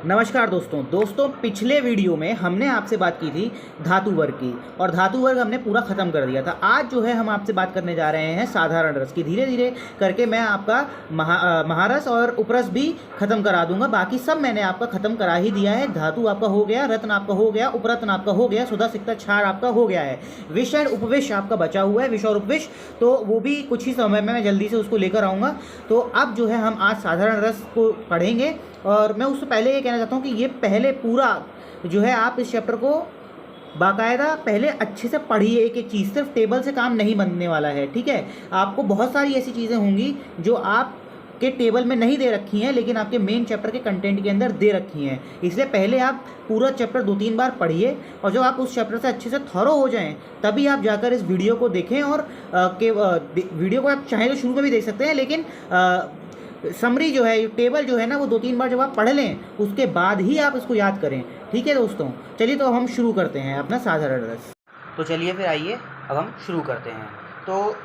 नमस्कार दोस्तों पिछले वीडियो में हमने आपसे बात की थी धातु वर्ग की और धातु वर्ग हमने पूरा ख़त्म कर दिया था। आज जो है हम आपसे बात करने जा रहे हैं साधारण रस की। धीरे धीरे करके मैं आपका महारस और उपरस भी ख़त्म करा दूंगा। बाकी सब मैंने आपका ख़त्म करा ही दिया है। धातु आपका हो गया, रत्न आपका हो गया, उपरत्न आपका हो गया, सुधा सिक्ता क्षार आपका हो गया है। विष एंड उपविष आपका बचा हुआ है, विष और उपविष, तो वो भी कुछ ही समय में मैं जल्दी से उसको लेकर आऊँगा। तो अब जो है हम आज साधारण रस को पढ़ेंगे और मैं उससे पहले ये कहना चाहता हूँ कि ये पहले पूरा जो है आप इस चैप्टर को बाकायदा पहले अच्छे से पढ़िए। एक एक चीज़, सिर्फ टेबल से काम नहीं बनने वाला है, ठीक है। आपको बहुत सारी ऐसी चीज़ें होंगी जो आप के टेबल में नहीं दे रखी हैं लेकिन आपके मेन चैप्टर के कंटेंट के अंदर दे रखी हैं। इसलिए पहले आप पूरा चैप्टर 2-3 बार पढ़िए और जब आप उस चैप्टर से अच्छे से थॉरो हो जाएं तभी आप जाकर इस वीडियो को देखें। और वीडियो को आप चाहें तो शुरू में भी देख सकते हैं, लेकिन समरी जो है, टेबल जो है ना, वो 2-3 बार जब आप पढ़ लें उसके बाद ही आप इसको याद करें, ठीक है दोस्तों। चलिए तो हम शुरू करते हैं अपना साधारण रस। तो चलिए फिर आइए अब हम शुरू करते हैं। तो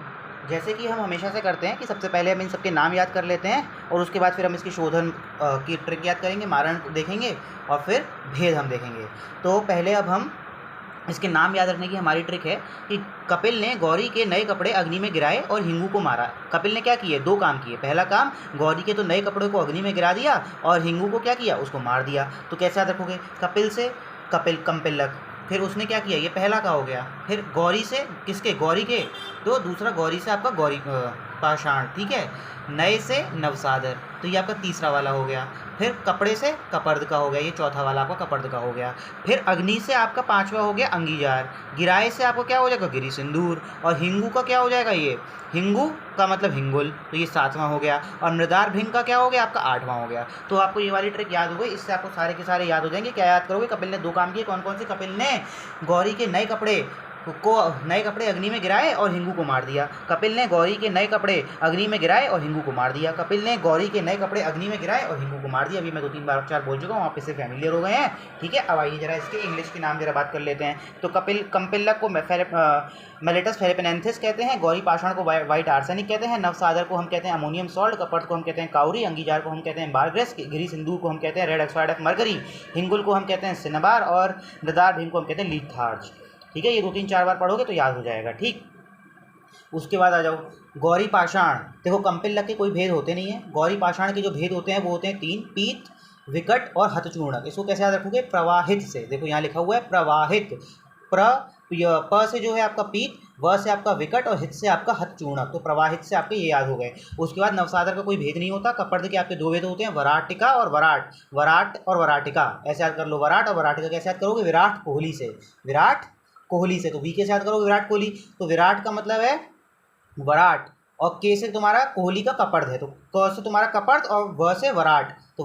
जैसे कि हम हमेशा से करते हैं कि सबसे पहले हम इन सबके नाम याद कर लेते हैं और उसके बाद फिर हम इसकी शोधन की ट्रिक याद करेंगे, मारण देखेंगे और फिर भेद हम देखेंगे। तो पहले अब हम इसके नाम याद रखने की हमारी ट्रिक है कि कपिल ने गौरी के नए कपड़े अग्नि में गिराए और हिंगू को मारा। कपिल ने क्या किए? 2 काम किए। पहला काम, गौरी के तो नए कपड़े को अग्नि में गिरा दिया और हिंगू को क्या किया? उसको मार दिया। तो कैसे याद रखोगे? कपिल से कपिल कंपिलक, फिर उसने क्या किया? ये पहला का हो गया। फिर गौरी से किसके? गौरी के, तो दूसरा गौरी से आपका गौरी पाषाण, ठीक है। नए से नवसादर, तो ये आपका तीसरा वाला हो गया। फिर कपड़े से कपर्द का हो गया, ये चौथा वाला आपका कपर्द का हो गया। फिर अग्नि से आपका 5वां हो गया अंगीजार। गिराए से आपको क्या हो जाएगा? गिरी सिंदूर। और हिंगू का क्या हो जाएगा? ये हिंगू का मतलब हिंगुल, तो ये 7वां हो गया। और मृदार भिंग का क्या हो गया? आपका 8वां हो गया। तो आपको ये वाली ट्रिक याद हो गई। इससे आपको सारे के सारे याद हो जाएंगे। क्या याद करोगे? कपिल ने 2 काम किए। कौन कौन से? कपिल ने गौरी के नए कपड़े अग्नि में गिराए और हिंगू को मार दिया। कपिल ने गौरी के नए कपड़े अग्नि में गिराए और हिंगू को मार दिया। कपिल ने गौरी के नए कपड़े अग्नि में गिराए और हिंगू को मार दिया। अभी मैं 2-3 बार 4 बोल चुका हूँ, आप इससे फैमिलियर हो गए हैं, ठीक है। अब आइए जरा इसके इंग्लिश के नाम जरा बात कर लेते हैं। तो कंपिलक को मेलेटस फेरेपेनेंथिस कहते हैं। गौरी पाषाण को वाइट आर्सेनिक कहते हैं। नवसादर को हम कहते हैं अमोनियम सॉल्ट। कपर्द को हम कहते हैं काउरी। अंगीजार को हम कहते हैं बारग्रेस। गिरी सिंदूर को हम कहते हैं रेड ऑक्साइड ऑफ मरकरी। हिंगुल को हम कहते हैं सिनेबार और मृदार भिंग को हम कहते हैं लीथार्ज, ठीक है। ये 2-3-4 बार पढ़ोगे तो याद हो जाएगा, ठीक। उसके बाद आ जाओ गौरी पाषाण। देखो कंपिलक के कोई भेद होते नहीं है। गौरी पाषाण के जो भेद होते हैं वो होते हैं 3, पीत, विकट और हतचूर्णक। इसको कैसे याद रखोगे? प्रवाहित से। देखो यहाँ लिखा हुआ है प्रवाहित। प से जो है आपका पीत, व से आपका विकट और हित से आपका हतचूर्णक। तो प्रवाहित से आपके ये याद हो गए। उसके बाद नवसादर का कोई भेद नहीं होता। कपर्द के आपके 2 भेद होते हैं, वराटिका और वराट। वराट और वराटिका ऐसे याद कर लो। वराट और वराटिका कैसे याद करोगे? विराट कोहली से। विराट कोहली से। तो वी के से याद करोगे विराट कोहली। तो विराट का मतलब है वराट और के से तुम्हारा कोहली का कपर्द है, तो क से तुम्हारा कपर्द और व से वराट। तो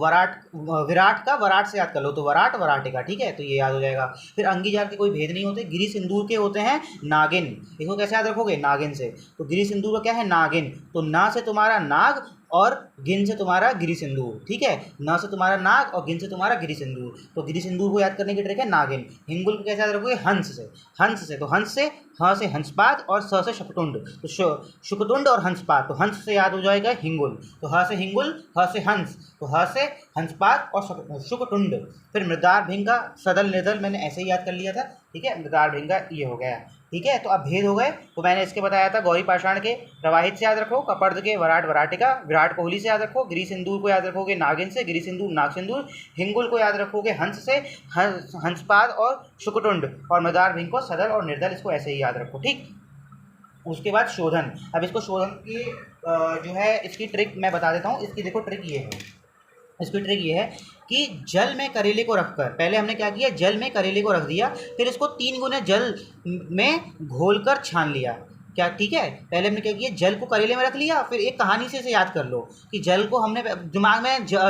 विराट का वराट से याद कर लो, तो वराट वराटिका, ठीक है। तो ये याद हो जाएगा। फिर अंगीजार के कोई भेद नहीं होते। गिरी सिंदूर के होते हैं नागिन। इसको कैसे याद रखोगे? नागिन से। तो गिरी सिंदूर का क्या है? नागिन। तो ना से तुम्हारा नाग और गिन से तुम्हारा गिरी सिंदूर, ठीक है। न से तुम्हारा नाग और गिन से तुम्हारा गिरी सिंदूर। तो गिरी सिंदूर को याद करने की ट्रिक है नागिन। हिंगुल को कैसे याद रखोगे? हंस से। हंस से, तो हंस से ह से हंसपाद और स से शुकटुंड। तो शुकटुंड और हंसपाद, तो हंस से याद हो जाएगा हिंगुल। तो ह से हिंगुल, ह से हंस, तो ह से हंसपाद और शुकटुंड। फिर मृदार भिंग का सदल निर्दल मैंने ऐसे ही याद कर लिया था, ठीक है। मृदार भिंग का ये हो गया, ठीक है। तो अब भेद हो गए। तो मैंने इसके बताया था गौरी पाषाण के प्रवाहित से याद रखो, कपर्द के वराट वराटिका, विराट कोहली से याद रखो, गिरी सिंदूर को याद रखोगे नागिन से, गिरी सिंदूर नाग सिंदूर, हिंगुल को याद रखोगे हंस से, हंसपाद और शुकटुंड, और मदार भिंग को सदल और निर्दल, इसको ऐसे ही याद रखो, ठीक। उसके बाद शोधन। अब इसको शोधन की जो है इसकी ट्रिक मैं बता देता हूँ। इसकी देखो ट्रिक ये है, इसकी ट्रिक ये है कि जल में करेले को रखकर, पहले हमने क्या किया? जल में करेले को रख दिया, फिर इसको 3 गुने जल में घोलकर छान लिया। क्या, ठीक है। पहले हमने क्या किया? जल को करेले में रख लिया। फिर एक कहानी से इसे याद कर लो कि जल को हमने दिमाग में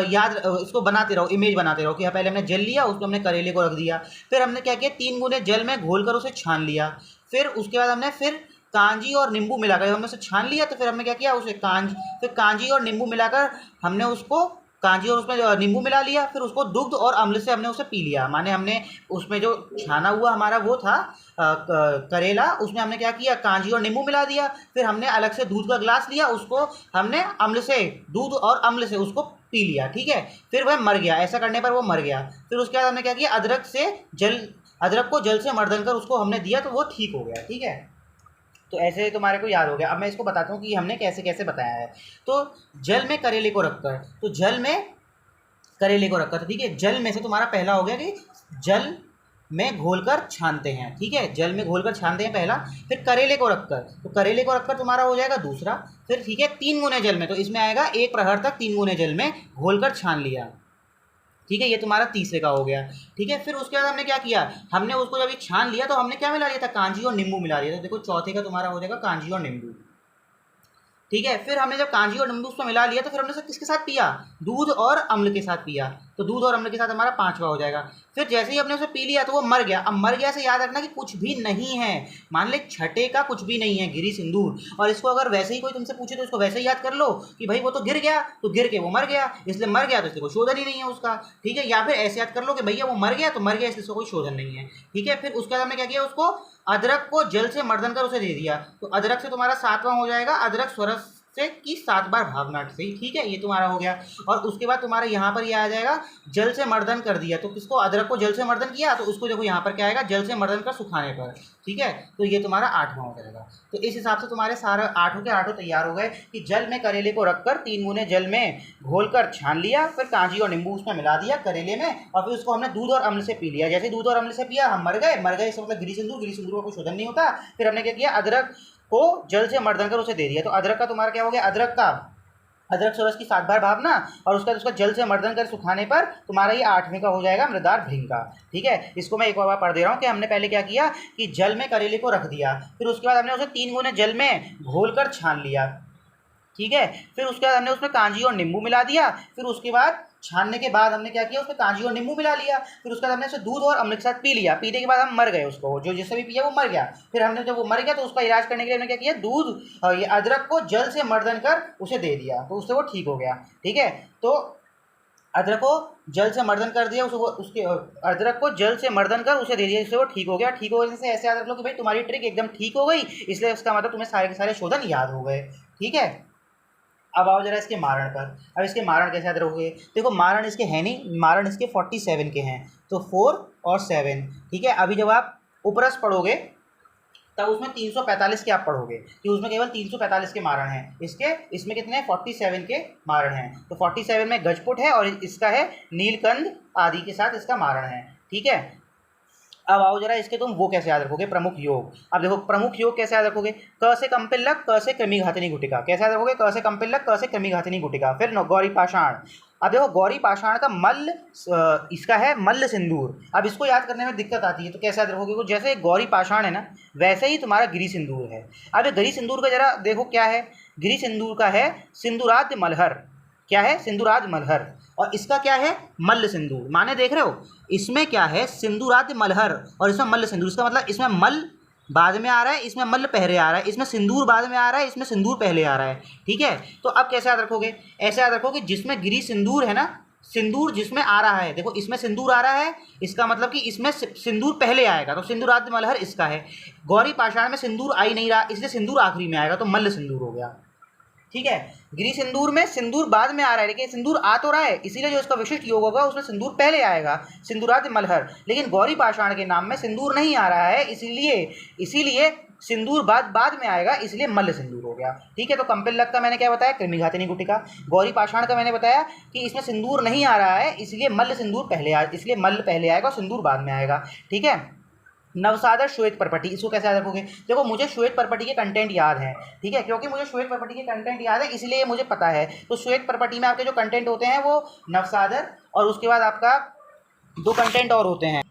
याद, इसको बनाते रहो, इमेज बनाते रहो कि पहले हमने जल लिया, उसको हमने करेले को रख दिया, फिर हमने क्या किया? 3 गुने जल में घोलकर उसे छान लिया। फिर उसके बाद हमने फिर कांजी और नींबू मिलाकर, हमने उसे छान लिया, तो फिर हमने क्या किया? उसे फिर कांजी और नींबू मिलाकर हमने उसको कांजी और उसमें नींबू मिला लिया, फिर उसको दुग्ध और अम्ल से हमने उसे पी लिया। माने हमने उसमें जो छाना हुआ हमारा वो था करेला, उसमें हमने क्या किया? कांजी और नींबू मिला दिया। फिर हमने अलग से दूध का गिलास लिया, उसको हमने अम्ल से, दूध और अम्ल से उसको पी लिया, ठीक है। फिर वह मर गया, ऐसा करने पर वो मर गया। फिर उसके बाद हमने क्या किया, अदरक को जल से मर्दन कर उसको हमने दिया तो वो ठीक हो गया, ठीक है। तो ऐसे तुम्हारे को याद हो गया। अब मैं इसको बताता हूँ कि हमने कैसे कैसे बताया है। तो जल में करेले को रखकर, तो जल में करेले को रखकर, ठीक है। जल में से तुम्हारा पहला हो गया कि जल में घोलकर छानते हैं, ठीक है। जल में घोलकर छानते हैं पहला। फिर करेले को रखकर, तो करेले को रखकर तुम्हारा हो जाएगा दूसरा। फिर ठीक है 3 गुने जल में, तो इसमें आएगा 1 प्रहर तक 3 गुने जल में घोलकर छान लिया, ठीक है। ये तुम्हारा तीसरे का हो गया, ठीक है। फिर उसके बाद हमने क्या किया, हमने उसको जब ये छान लिया तो हमने क्या मिला लिया था, कांजी और नींबू मिला लिया। तो देखो चौथे का तुम्हारा हो जाएगा कांजी और नींबू, ठीक है। फिर हमने जब कांजी और नींबू उसको मिला लिया तो फिर हमने सब किसके साथ पिया, दूध और अम्ल के साथ पिया। तो दूध और अम्ल के साथ हमारा 5वां हो जाएगा। फिर जैसे ही हमने उसे पी लिया तो वो मर गया। अब मर गया से याद रखना कि कुछ भी नहीं है, मान ले छठे का कुछ भी नहीं है, गिरी सिंदूर। और इसको अगर वैसे ही कोई तुमसे पूछे तो इसको वैसे ही याद कर लो कि भाई वो तो गिर गया, तो गिर के वो मर गया, इसलिए मर गया, तो इसलिए कोई शोधन ही नहीं है उसका, ठीक है। या फिर ऐसे याद कर लो कि भैया वो मर गया तो मर गया, इसलिए कोई शोधन नहीं है, ठीक है। फिर उसके बाद हमने क्या किया, उसको अदरक को जल से मर्दन कर उसे दे दिया। तो अदरक से तुम्हारा 7वां हो जाएगा अदरक स्वरस से की 7 बार भावनाट से ही, ठीक है। ये तुम्हारा हो गया। और उसके बाद तुम्हारा यहाँ पर ये आ जाएगा जल से मर्दन कर दिया। तो किसको, अदरक को जल से मर्दन किया, तो उसको देखो यहाँ पर क्या आएगा, जल से मर्दन कर सुखाने पर, ठीक है। तो ये तुम्हारा 8वां हो जाएगा। तो इस हिसाब से तुम्हारे सारे 8 के 8 तैयार हो गए कि जल में करेले को रखकर 3 गुने जल में घोलकर छान लिया, फिर कांजी और नींबू उसमें मिला दिया करेले में, और फिर उसको हमने दूध और अम्ल से पी लिया। जैसे दूध और अम्ल से पिया हम मर गए, इसका मतलब गिरी सिंदूर का कोई शोधन नहीं होता। फिर हमने क्या किया, अदरक को जल से मर्दन कर उसे दे दिया। तो अदरक का तुम्हारा क्या हो गया, अदरक सोरस की 7 बार भावना, और उसका उसका जल से मर्दन कर सुखाने पर तुम्हारा ये 8वें का हो जाएगा मृदार भृंग का, ठीक है। इसको मैं एक बार पढ़ दे रहा हूँ कि हमने पहले क्या किया कि जल में करेले को रख दिया, फिर उसके बाद हमने उसे 3 गुने जल में घोलकर छान लिया, ठीक है। फिर उसके बाद हमने उसमें कांजी और नींबू मिला दिया। फिर उसके बाद छानने के बाद हमने क्या किया, उसमें कांजी और नींबू मिला लिया। फिर उसके बाद हमने उसे दूध और अम्ल के साथ पी लिया। पीने के बाद हम मर गए, उसको जो जिससे भी पिया वो मर गया। फिर हमने जब वो मर गया तो उसका इलाज करने के लिए हमने क्या किया, दूध और ये अदरक को जल से मर्दन कर उसे दे दिया, तो उससे वो ठीक हो गया, ठीक है। तो अदरक को जल से मर्दन कर दिया, उसके अदरक को जल से मर्दन कर उसे दे दिया, इससे वो ठीक हो गया। ठीक हो गए से ऐसे याद रख लो कि भाई तुम्हारी ट्रिक एकदम ठीक हो गई, इसलिए उसका मतलब तुम्हें सारे के सारे शोधन याद हो गए, ठीक है। अब आओ जरा इसके मारण पर। अब इसके मारण कैसे याद रखोगे, देखो मारण इसके है नहीं, मारण इसके 47 के हैं, तो 4 और 7, ठीक है। अभी जब आप उपरस पढ़ोगे तब उसमें 345 के आप पढ़ोगे कि उसमें केवल 345 के मारण हैं, इसमें कितने हैं, 47 के मारण हैं। तो 47 में गजपुट है और इसका है नीलकंद आदि के साथ इसका मारण है, ठीक है। अब आओ जरा इसके तुम वो कैसे याद रखोगे, प्रमुख योग। अब देखो प्रमुख योग कैसे याद रखोगे, क से कंपिल्लक, क से कृमिघातिनी गुटिका, कैसे याद रखोगे, क से कंपिल्लक, क से कृमिघातिनी गुटिका। फिर गौरी पाषाण। अब देखो गौरी पाषाण का मल्ल, इसका है मल्ल सिंदूर। अब इसको याद करने में दिक्कत आती है, तो कैसे याद रखोगे, जैसे गौरी पाषाण है ना वैसे ही तुम्हारा गिरी सिंदूर है। अब ये गिरी सिंदूर का जरा देखो क्या है, गिरी सिंदूर का है सिंदूराद्य मलहर, क्या है, सिंदूराज मलहर। और इसका क्या है, मल्ल सिंदूर। माने देख रहे हो, इसमें क्या है सिंदूराद्य मलहर और इसमें मल्ल सिंदूर। इसका मतलब इसमें मल बाद में आ रहा है, इसमें मल्ल पहले आ रहा है, इसमें सिंदूर बाद में आ रहा है, इसमें सिंदूर पहले आ रहा है, ठीक है। तो अब कैसे याद रखोगे, ऐसे याद रखोगे जिसमें गिरी सिंदूर है ना, सिंदूर जिसमें आ रहा है, देखो इसमें सिंदूर आ रहा है, इसका मतलब कि इसमें सिंदूर पहले आएगा, तो सिंदूराद्य मलहर इसका है। गौरी पाषाण में सिंदूर आ ही नहीं रहा, इसलिए सिंदूर आखिरी में आएगा, तो मल्ल सिंदूर हो गया, ठीक है। गिरी सिंदूर में सिंदूर बाद में आ रहा है, लेकिन सिंदूर आ तो रहा है, इसीलिए जो इसका विशिष्ट योग होगा उसमें सिंदूर पहले आएगा, सिंदूराद्य मलहर। लेकिन गौरी पाषाण के नाम में सिंदूर नहीं आ रहा है, इसीलिए सिंदूर बाद में आएगा, इसलिए मल्ल सिंदूर हो गया, ठीक है। तो कंपिल्लक का मैंने क्या बताया, कृमिघातिनी गुटिका। गौरी पाषाण का मैंने बताया कि इसमें सिंदूर नहीं आ रहा है, इसलिए मल्ल पहले आएगा और सिंदूर बाद में आएगा, ठीक है। नवसादर श्वेत परपटी, इसको कैसे याद रखोगे, देखो मुझे श्वेत परपटी के कंटेंट याद है, ठीक है, क्योंकि मुझे श्वेत परपटी के कंटेंट याद है इसलिए मुझे पता है। तो श्वेत परपटी में आपके जो कंटेंट होते हैं वो नवसादर, और उसके बाद आपका 2 कंटेंट और होते हैं,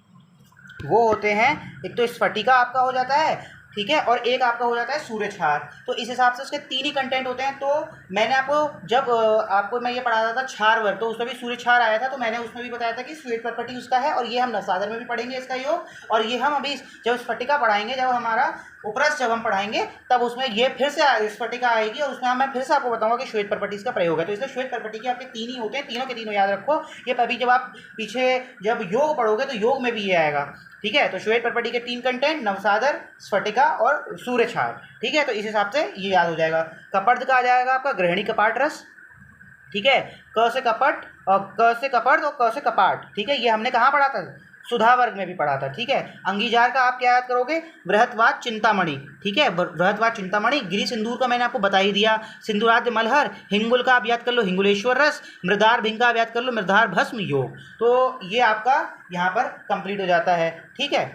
वो होते हैं एक तो स्फटिका आपका हो जाता है, ठीक है, और एक आपका हो जाता है सूर्यछार। तो इस हिसाब से उसके 3 ही कंटेंट होते हैं। तो मैंने आपको जब आपको मैं ये पढ़ाता था क्षार वर्ग, तो उसमें भी सूर्यछार आया था, तो मैंने उसमें भी बताया था कि श्वेत परपटी उसका है, और ये हम नवसादर में भी पढ़ेंगे इसका योग, और ये हम अभी जब स्फटिका पढ़ाएंगे, जब हमारा उपरस जब हम पढ़ाएंगे तब उसमें ये फिर से स्फटिका आएगी, और उसमें मैं फिर से आपको बताऊंगा कि श्वेत परपटी इसका प्रयोग है। तो इसलिए श्वेत परपटी के आपके 3 ही होते हैं, तीनों के तीनों याद रखो। ये अभी जब आप पीछे जब योग पढ़ोगे तो योग में भी ये आएगा, ठीक है। तो श्वेत परपटी के 3 कंटेंट नवसादर, स्फटिका और सूर्यछार, ठीक है। तो इस हिसाब से ये याद हो जाएगा। कपर्द का आ जाएगा आपका गृहिणी कपाट रस, ठीक है। क से कपट और क से कपट और क से कपाट, ठीक है। ये हमने कहाँ पढ़ा था? सुधा वर्ग में भी पढ़ा था, ठीक है। अंगीजार का आप क्या याद करोगे? बृहत्वाद चिंतामणि, ठीक है। बृहत्वाद चिंतामणि। गिरि सिंदूर का मैंने आपको बता ही दिया, सिंदूराद्य मलहर। हिंगुल का आप याद कर लो, हिंगुलेश्वर रस। मृदार भिंग का आप याद कर लो, मृदार भस्म योग। तो ये आपका यहाँ पर कंप्लीट हो जाता है, ठीक है।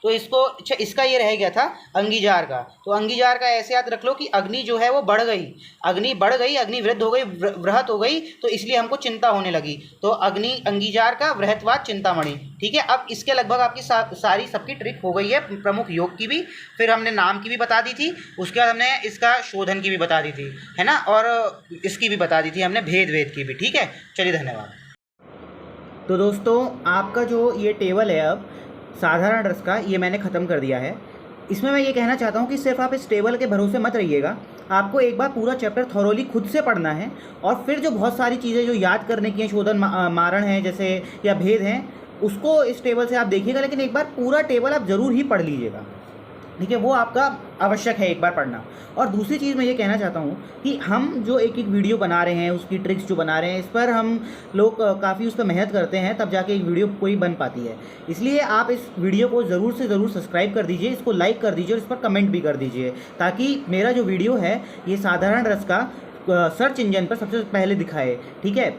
तो इसको अच्छा, इसका ये रह गया था अंगीजार का। तो अंगीजार का ऐसे याद रख लो कि अग्नि जो है वो बढ़ गई, अग्नि बढ़ गई, अग्नि वृद्ध हो गई, बृहत हो गई, तो इसलिए हमको चिंता होने लगी। तो अग्नि अंगीजार का बृहत्वाद चिंतामणि, ठीक है। अब इसके लगभग आपकी सारी सबकी ट्रिक हो गई है, प्रमुख योग की भी, फिर हमने नाम की भी बता दी थी, उसके बाद हमने इसका शोधन की भी बता दी थी, है ना, और इसकी भी बता दी थी हमने भेद वेद की भी, ठीक है। चलिए, धन्यवाद। तो दोस्तों, आपका जो ये टेबल है अब साधारण रस का, ये मैंने ख़त्म कर दिया है। इसमें मैं ये कहना चाहता हूँ कि सिर्फ आप इस टेबल के भरोसे मत रहिएगा, आपको एक बार पूरा चैप्टर थॉरोली खुद से पढ़ना है, और फिर जो बहुत सारी चीज़ें जो याद करने की हैं, शोधन मारण है जैसे, या भेद हैं, उसको इस टेबल से आप देखिएगा, लेकिन एक बार पूरा टेबल आप ज़रूर ही पढ़ लीजिएगा, ठीक है। वो आपका आवश्यक है एक बार पढ़ना। और दूसरी चीज़ मैं ये कहना चाहता हूँ कि हम जो एक एक वीडियो बना रहे हैं, उसकी ट्रिक्स जो बना रहे हैं, इस पर हम लोग काफ़ी उस पर मेहनत करते हैं, तब जाके एक वीडियो कोई बन पाती है। इसलिए आप इस वीडियो को ज़रूर से ज़रूर सब्सक्राइब कर दीजिए, इसको लाइक कर दीजिए और इस पर कमेंट भी कर दीजिए, ताकि मेरा जो वीडियो है ये साधारण रस का सर्च इंजन पर सबसे पहले दिखाए, ठीक है।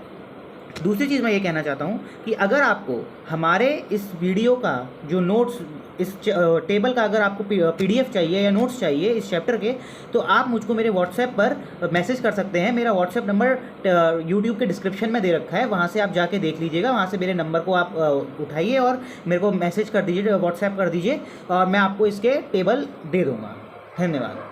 दूसरी चीज़ मैं ये कहना चाहता हूँ कि अगर आपको हमारे इस वीडियो का जो नोट्स, इस टेबल का अगर आपको PDF चाहिए या नोट्स चाहिए इस चैप्टर के, तो आप मुझको मेरे व्हाट्सएप पर मैसेज कर सकते हैं। मेरा व्हाट्सएप नंबर यूट्यूब के डिस्क्रिप्शन में दे रखा है, वहाँ से आप जाके देख लीजिएगा। वहाँ से मेरे नंबर को आप उठाइए और मेरे को मैसेज कर दीजिए, व्हाट्सएप कर दीजिए, और मैं आपको इसके टेबल दे दूँगा। धन्यवाद।